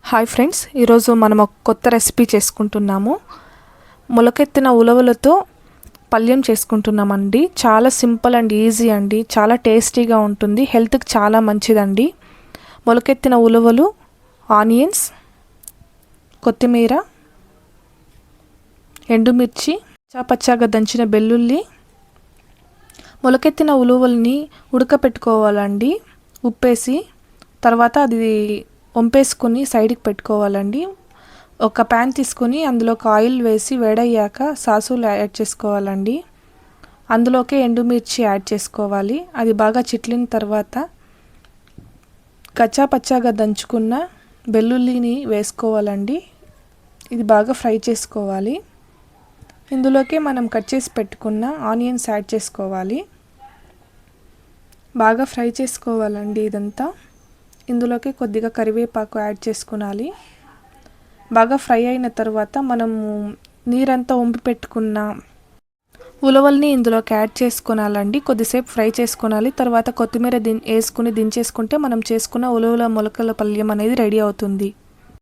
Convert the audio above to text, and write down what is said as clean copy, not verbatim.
Hi friends, ఈరోజు మనం ఒక కొత్త రెసిపీ చేసుకుంటున్నాము. మొలకెత్తిన ఉలవలతో పల్యం చేసుకుంటున్నామండి. చాలా సింపుల్ అండ్ ఈజీ అండి. చాలా టేస్టీగా ఉంటుంది. హెల్త్కి చాలా మంచిదండి. మొలకెత్తిన ఉలవలు, ఆనియన్స్, కొత్తిమీర, ఎండుమిర్చి, పచ్చాగా దంచిన వెల్లుల్లి. మొలకెత్తిన ఉలవల్ని ఉడకపెట్టుకోవాలండి ఉప్పేసి. తర్వాత అది వంపేసుకొని సైడ్కి పెట్టుకోవాలండి. ఒక ప్యాన్ తీసుకొని అందులోకి ఆయిల్ వేసి వేడయ్యాక సాసులు యాడ్ చేసుకోవాలండి. అందులోకి ఎండుమిర్చి యాడ్ చేసుకోవాలి. అది బాగా చిట్లిన తర్వాత పచ్చాగా దంచుకున్న వెల్లుల్లిని వేసుకోవాలండి. ఇది బాగా ఫ్రై చేసుకోవాలి. ఇందులోకి మనం కట్ చేసి పెట్టుకున్న ఆనియన్స్ యాడ్ చేసుకోవాలి. బాగా ఫ్రై చేసుకోవాలండి ఇదంతా. ఇందులోకి కొద్దిగా కరివేపాకు యాడ్ చేసుకోవాలి. బాగా ఫ్రై అయిన తర్వాత మనము నీరంతా వంపి పెట్టుకున్న ఉలవల్ని ఇందులోకి యాడ్ చేసుకోనాలండి. కొద్దిసేపు ఫ్రై చేసుకోనాలి. తర్వాత కొత్తిమీర వేసుకుని దించేసుకుంటే మనం చేసుకున్న ఉలవల మొలకల పల్యం అనేది రెడీ అవుతుంది.